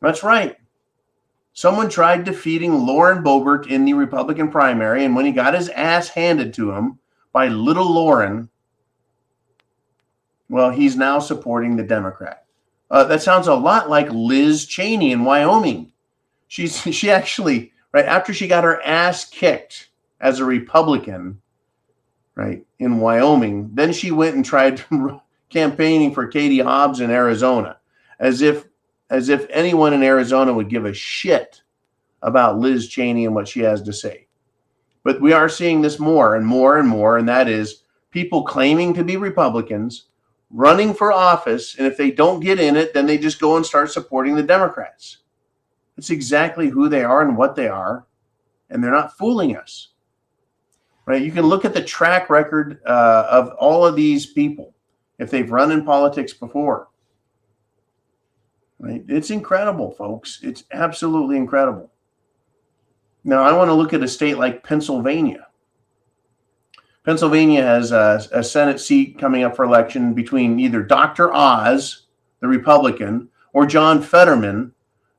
That's right. Someone tried defeating Lauren Boebert in the Republican primary, and when he got his ass handed to him by little Lauren, well, he's now supporting the Democrat. That sounds a lot like Liz Cheney in Wyoming. She actually, right after she got her ass kicked as a Republican, right, in Wyoming, then she went and tried campaigning for Katie Hobbs in Arizona, as if anyone in Arizona would give a shit about Liz Cheney and what she has to say. But we are seeing this more and more and more, and that is people claiming to be Republicans, running for office, and if they don't get in it, then they just go and start supporting the Democrats. It's exactly who they are and what they are, and they're not fooling us. Right? You can look at the track record of all of these people, if they've run in politics before. Right? It's incredible, folks. It's absolutely incredible. Now, I want to look at a state like Pennsylvania. Pennsylvania has a Senate seat coming up for election between either Dr. Oz, the Republican, or John Fetterman,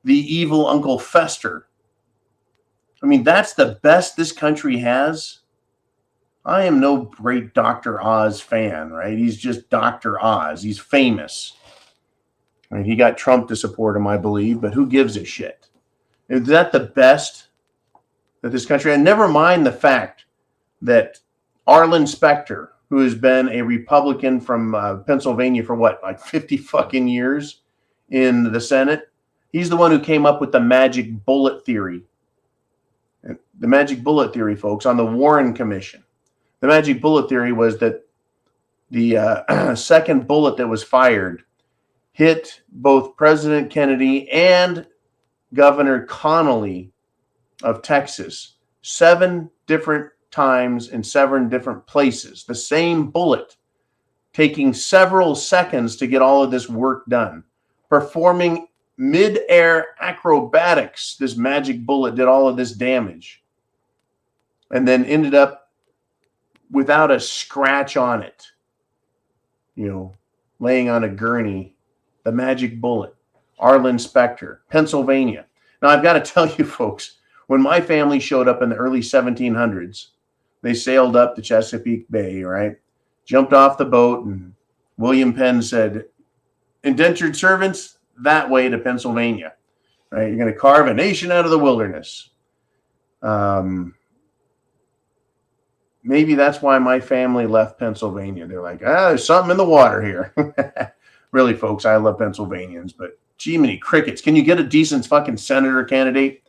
the evil Uncle Fester. I mean, that's the best this country has. I am no great Dr. Oz fan, right? He's just Dr. Oz. He's famous. Right? He got Trump to support him, I believe, but who gives a shit? Is that the best that this country? And never mind the fact that Arlen Specter, who has been a Republican from Pennsylvania for what, like 50 fucking years in the Senate, he's the one who came up with the magic bullet theory. The magic bullet theory, folks, on the Warren Commission. The magic bullet theory was that the second bullet that was fired hit both President Kennedy and Governor Connolly of Texas 7 different times in 7 different places. The same bullet, taking several seconds to get all of this work done. Performing mid-air acrobatics, this magic bullet did all of this damage. And then ended up without a scratch on it. You know, laying on a gurney. The magic bullet. Arlen Specter, Pennsylvania. Now, I've got to tell you, folks, when my family showed up in the early 1700s, they sailed up the Chesapeake Bay, right? Jumped off the boat, and William Penn said, indentured servants, that way to Pennsylvania, right? You're going to carve a nation out of the wilderness. Maybe that's why my family left Pennsylvania. They're like, there's something in the water here. Really, folks, I love Pennsylvanians, but gee, many crickets. Can you get a decent fucking senator candidate?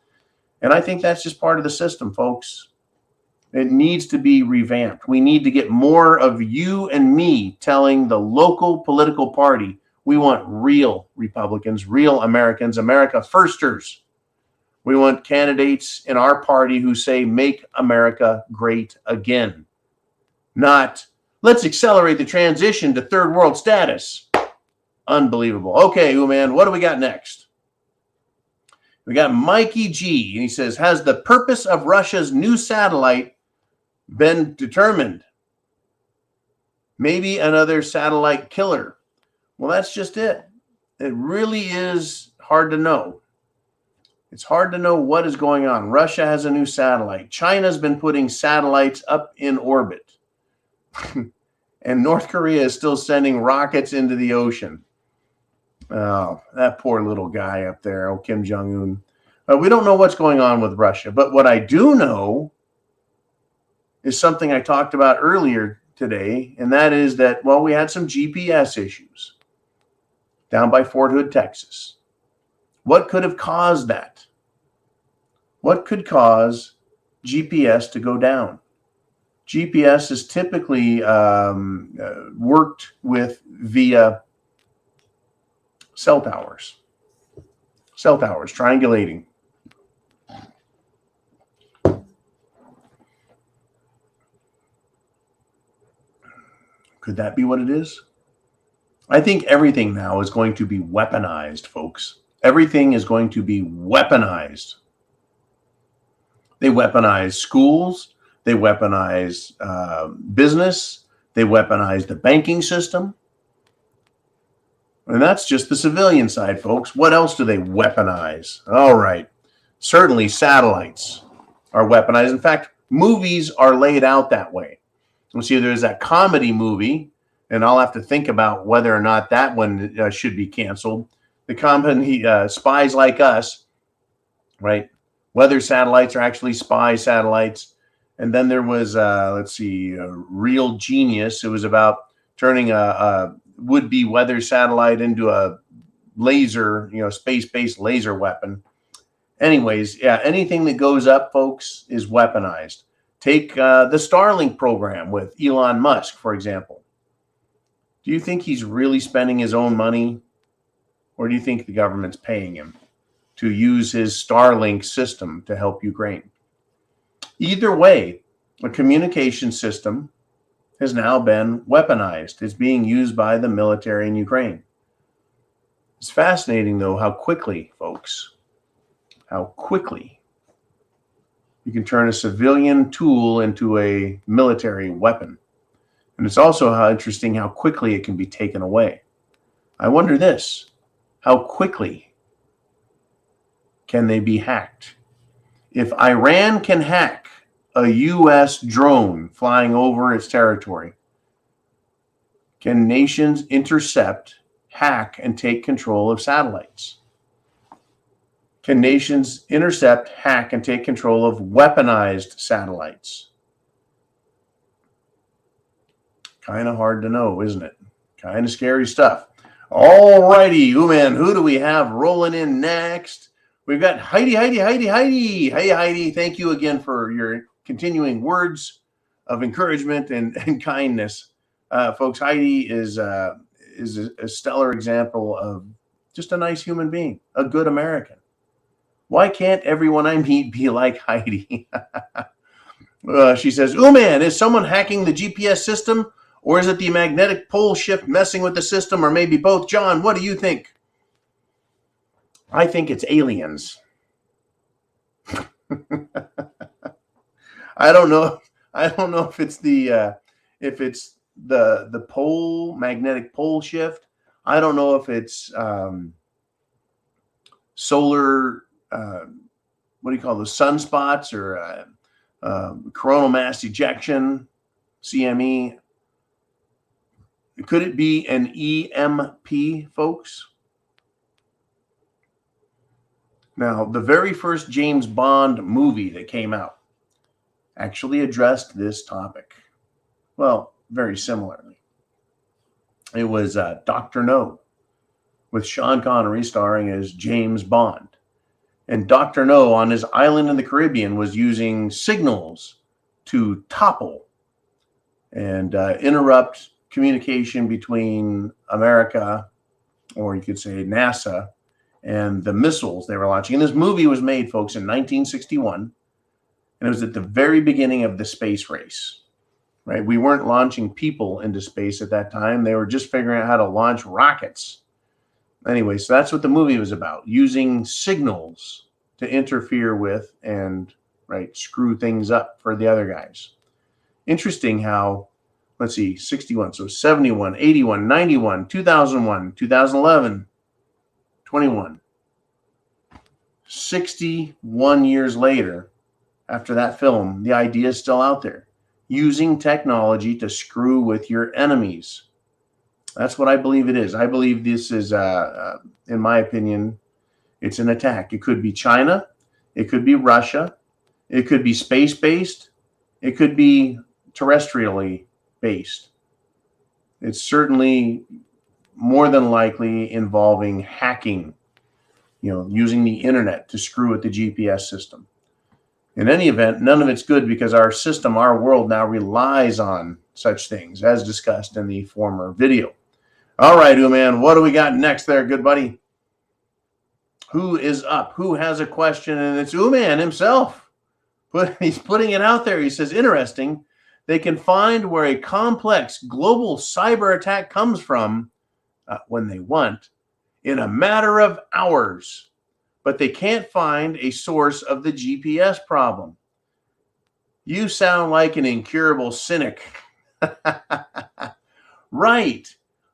And I think that's just part of the system, folks. It needs to be revamped. We need to get more of you and me telling the local political party we want real Republicans, real Americans, America firsters. We want candidates in our party who say, make America great again. Not, let's accelerate the transition to third world status. Unbelievable. Okay, man, what do we got next? We got Mikey G, and he says, has the purpose of Russia's new satellite been determined? Maybe another satellite killer. Well, that's just it. It really is hard to know. It's hard to know what is going on. Russia has a new satellite. China's been putting satellites up in orbit. And North Korea is still sending rockets into the ocean. Oh, that poor little guy up there, oh, Kim Jong-un. We don't know what's going on with Russia. But what I do know is something I talked about earlier today, and that is that, well, we had some GPS issues down by Fort Hood, Texas. What could have caused that? What could cause GPS to go down? GPS is typically worked with via cell towers, triangulating. Could that be what it is? I think everything now is going to be weaponized, folks. Everything is going to be weaponized. They weaponize schools. They weaponize business. They weaponize the banking system. And that's just the civilian side, folks. What else do they weaponize? All right. Certainly satellites are weaponized. In fact, movies are laid out that way. We'll see, there's that comedy movie, and I'll have to think about whether or not that one should be canceled. The company Spies Like Us, right? Weather satellites are actually spy satellites. And then there was, Real Genius. It was about turning a would-be weather satellite into a laser, space-based laser weapon. Anyways, yeah, anything that goes up, folks, is weaponized. Take the Starlink program with Elon Musk, for example. Do you think he's really spending his own money? Or do you think the government's paying him to use his Starlink system to help Ukraine? Either way, a communication system has now been weaponized. It's being used by the military in Ukraine. It's fascinating, though, how quickly, folks, you can turn a civilian tool into a military weapon. And it's also interesting how quickly it can be taken away. I wonder this, how quickly can they be hacked? If Iran can hack a U.S. drone flying over its territory, can nations intercept, hack, and take control of satellites? Can nations intercept, hack, and take control of weaponized satellites? Kind of hard to know, isn't it? Kind of scary stuff. All righty, man, who do we have rolling in next? We've got Heidi. Hey, Heidi, thank you again for your continuing words of encouragement and kindness. Folks, Heidi is a stellar example of just a nice human being, a good American. Why can't everyone I meet be like Heidi? She says, man, is someone hacking the GPS system? Or is it the magnetic pole shift messing with the system? Or maybe both? John, what do you think? I think it's aliens. I don't know if it's the magnetic pole shift. I don't know if it's solar, what do you call those, sunspots, or coronal mass ejection, CME. Could it be an EMP, folks? Now, the very first James Bond movie that came out actually addressed this topic. Well, very similarly. It was Dr. No, with Sean Connery starring as James Bond. And Dr. No, on his island in the Caribbean, was using signals to topple and interrupt communication between America, or you could say NASA, and the missiles they were launching. And this movie was made, folks, in 1961, and it was at the very beginning of the space race, right? We weren't launching people into space at that time. They were just figuring out how to launch rockets. Anyway, so that's what the movie was about, using signals to interfere with and, right, screw things up for the other guys. Interesting how, let's see, 61, so 71, 81, 91, 2001, 2011, 21. 61 years later, after that film, the idea is still out there. using technology to screw with your enemies. That's what I believe it is. I believe this is, in my opinion, it's an attack. It could be China. It could be Russia. It could be space-based. It could be terrestrially based. It's certainly more than likely involving hacking, using the internet to screw with the GPS system. In any event, none of it's good because our system, our world now relies on such things, as discussed in the former video. All right, man, what do we got next there, good buddy? Who is up? Who has a question? And it's Uman himself. But he's putting it out there. He says, interesting. They can find where a complex global cyber attack comes from when they want in a matter of hours. But they can't find a source of the GPS problem. You sound like an incurable cynic. Right.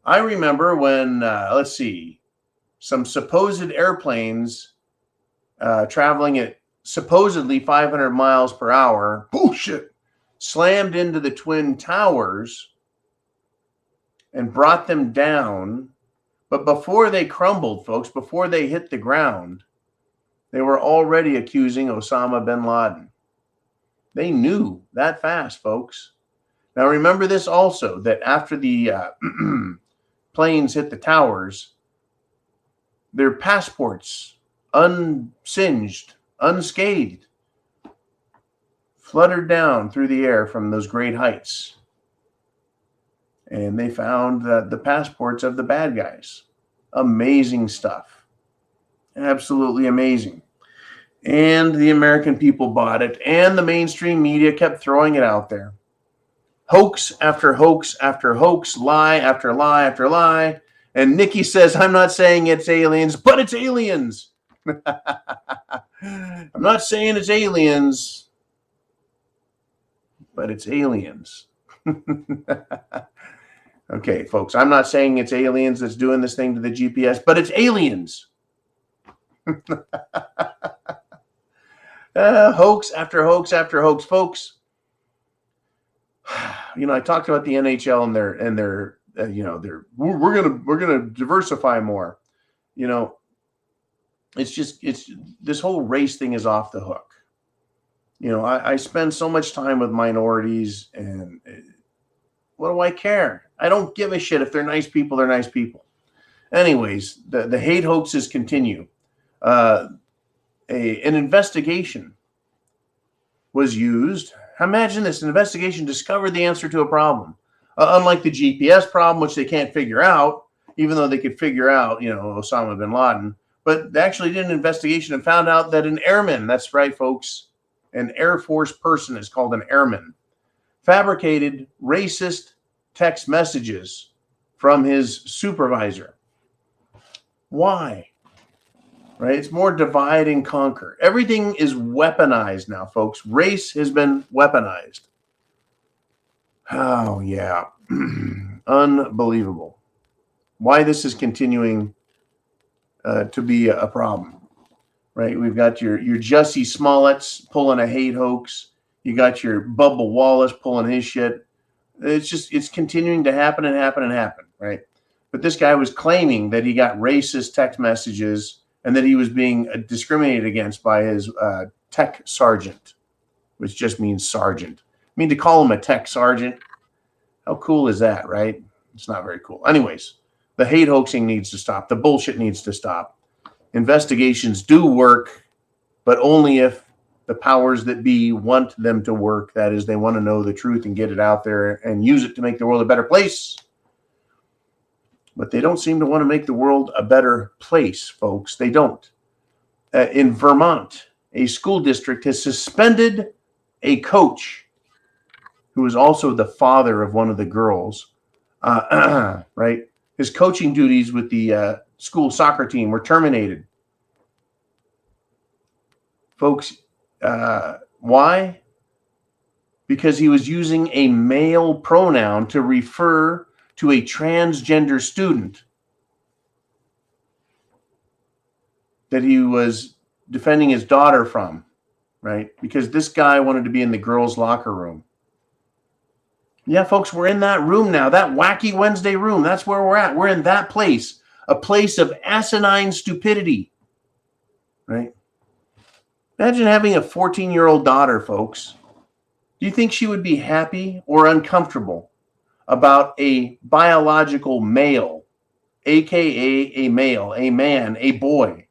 I remember when, some supposed airplanes traveling at supposedly 500 miles per hour, bullshit, slammed into the Twin Towers and brought them down. But before they crumbled, folks, before they hit the ground, they were already accusing Osama bin Laden. They knew that fast, folks. Now, remember this also, that after the planes hit the towers, their passports, unsinged, unscathed, fluttered down through the air from those great heights. And they found the passports of the bad guys. Amazing stuff. Absolutely amazing. And the American people bought it, and the mainstream media kept throwing it out there. Hoax after hoax after hoax, lie after lie after lie. And Nikki says, I'm not saying it's aliens, but it's aliens. I'm not saying it's aliens, but it's aliens. Okay, folks, I'm not saying it's aliens that's doing this thing to the GPS, but it's aliens. Hoax after hoax after hoax, folks. I talked about the NHL and their we're gonna diversify more. It's this whole race thing is off the hook. I spend so much time with minorities, and what do I care? I don't give a shit if they're nice people. They're nice people. Anyways, the hate hoaxes continue. An investigation was used. Imagine this: an investigation discovered the answer to a problem. Unlike the GPS problem, which they can't figure out, even though they could figure out, Osama bin Laden. But they actually did an investigation and found out that an airman, that's right, folks, an Air Force person is called an airman, fabricated racist text messages from his supervisor. Why? Right? It's more divide and conquer. Everything is weaponized now, folks. Race has been weaponized. Oh, yeah. Unbelievable. Why this is continuing to be a problem, right? We've got your Jussie Smollett's pulling a hate hoax. You got your Bubba Wallace pulling his shit. It's continuing to happen and happen and happen, right? But this guy was claiming that he got racist text messages and that he was being discriminated against by his tech sergeant, which just means sergeant. I mean, to call him a tech sergeant, how cool is that, right? It's not very cool. Anyways, the hate hoaxing needs to stop. The bullshit needs to stop. Investigations do work, but only if the powers that be want them to work. That is, they want to know the truth and get it out there and use it to make the world a better place. But they don't seem to want to make the world a better place, folks. They don't. In Vermont, a school district has suspended a coach who is also the father of one of the girls, right? His coaching duties with the school soccer team were terminated. Folks, why? Because he was using a male pronoun to refer to a transgender student that he was defending his daughter from, right? Because this guy wanted to be in the girls' locker room. Yeah, folks, we're in that room now, that Wacky Wednesday room. That's where we're at. We're in that place, a place of asinine stupidity, right? Imagine having a 14-year-old daughter, folks. Do you think she would be happy or uncomfortable about a biological male, aka a male, a man, a boy,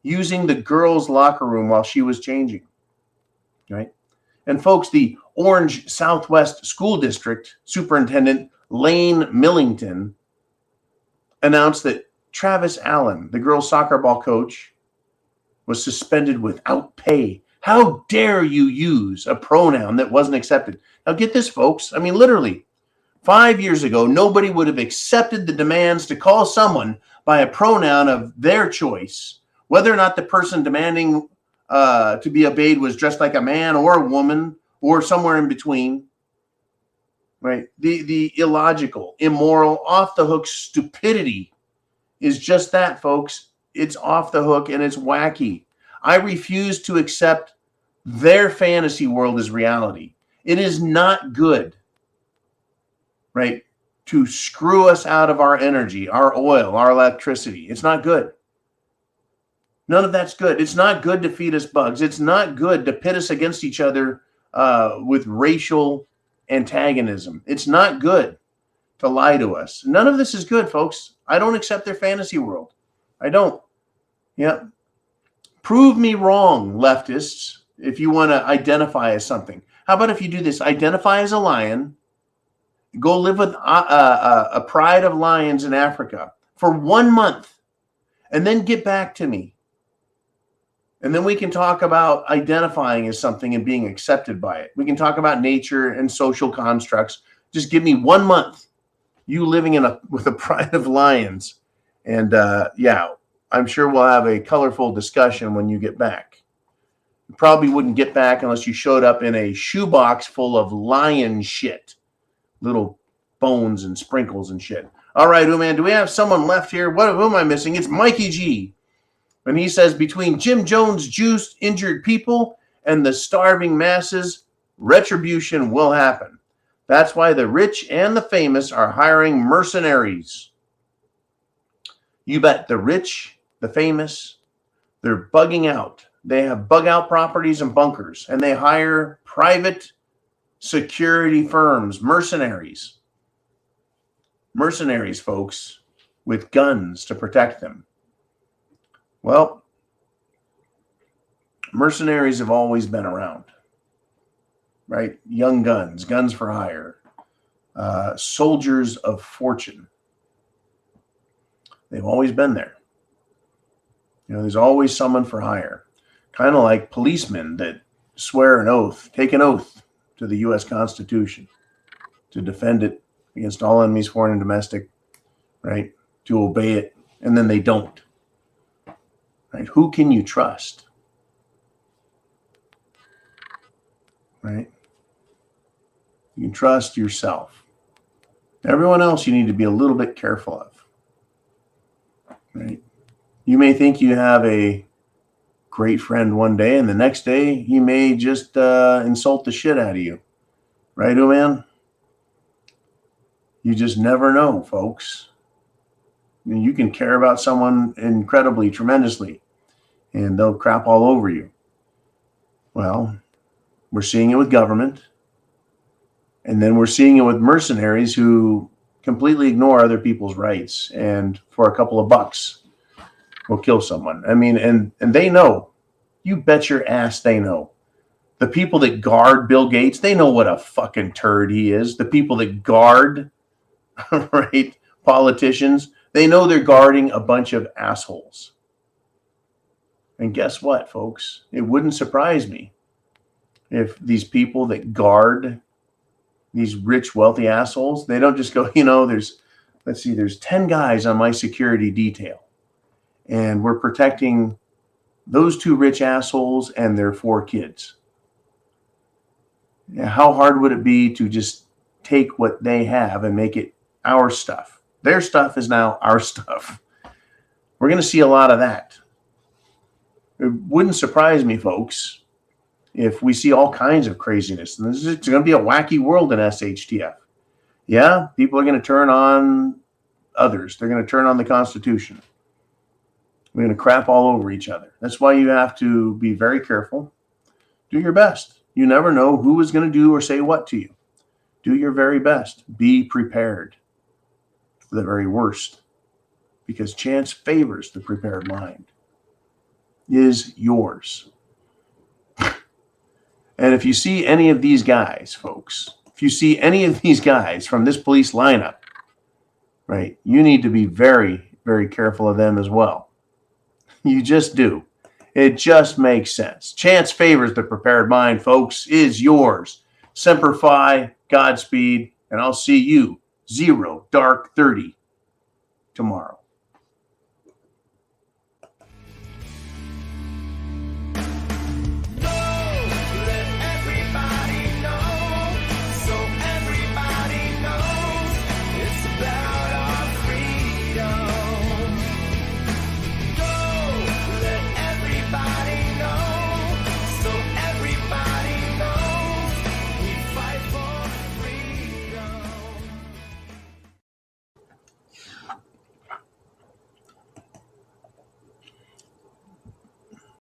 using the girls' locker room while she was changing, right? And folks, the Orange Southwest School District Superintendent Lane Millington announced that Travis Allen, the girls' soccer ball coach, was suspended without pay. How dare you use a pronoun that wasn't accepted? Now, get this, folks. I mean, literally, 5 years ago, nobody would have accepted the demands to call someone by a pronoun of their choice, whether or not the person demanding to be obeyed was dressed like a man or a woman or somewhere in between. Right? The illogical, immoral, off the hook stupidity is just that, folks. It's off the hook and it's wacky. I refuse to accept their fantasy world as reality. It is not good, right, to screw us out of our energy, our oil, our electricity. It's not good. None of that's good. It's not good to feed us bugs. It's not good to pit us against each other with racial antagonism. It's not good to lie to us. None of this is good, folks. I don't accept their fantasy world. I don't. Yeah. Prove me wrong, leftists, if you want to identify as something. How about if you do this? Identify as a lion, go live with a pride of lions in Africa for 1 month, and then get back to me. And then we can talk about identifying as something and being accepted by it. We can talk about nature and social constructs. Just give me 1 month, you living with a pride of lions. And yeah, I'm sure we'll have a colorful discussion when you get back. You probably wouldn't get back unless you showed up in a shoebox full of lion shit, little bones and sprinkles and shit. All right, man, do we have someone left here? Who am I missing? It's Mikey G. And he says, between Jim Jones' juiced injured people and the starving masses, retribution will happen. That's why the rich and the famous are hiring mercenaries. You bet the rich, the famous, they're bugging out. They have bug out properties and bunkers, and they hire private security firms, mercenaries. Mercenaries, folks, with guns to protect them. Well, mercenaries have always been around, right? Young guns, guns for hire, soldiers of fortune. They've always been there. You know, there's always someone for hire, kind of like policemen that swear an oath, take an oath to the U.S. Constitution to defend it against all enemies, foreign and domestic, right? To obey it, and then they don't. Right? Who can you trust? Right? You can trust yourself. Everyone else you need to be a little bit careful of. Right? You may think you have a great friend one day, and the next day he may just insult the shit out of you. Right, man? You just never know, folks. I mean, you can care about someone incredibly, tremendously, and they'll crap all over you. Well, we're seeing it with government, and then we're seeing it with mercenaries who completely ignore other people's rights, and for a couple of bucks will kill someone. I mean, and they know. You bet your ass they know. The people that guard Bill Gates, they know what a fucking turd he is. The people that guard, right, politicians, they know they're guarding a bunch of assholes. And guess what, folks? It wouldn't surprise me if these people that guard these rich, wealthy assholes, they don't just go, there's 10 guys on my security detail, and we're protecting those 2 rich assholes and their 4 kids. How hard would it be to just take what they have and make it our stuff? Their stuff is now our stuff. We're going to see a lot of that. It wouldn't surprise me, folks, if we see all kinds of craziness. And it's going to be a wacky world in SHTF. Yeah, people are going to turn on others. They're going to turn on the Constitution. We're going to crap all over each other. That's why you have to be very careful. Do your best. You never know who is going to do or say what to you. Do your very best. Be prepared for the very worst, because chance favors the prepared mind. Is yours. And if you see any of these guys, folks, if you see any of these guys from this police lineup, right, you need to be very, very careful of them as well. You just do. It just makes sense. Chance favors the prepared mind, folks. Is yours. Semper Fi, Godspeed, and I'll see you 0 dark 30 tomorrow.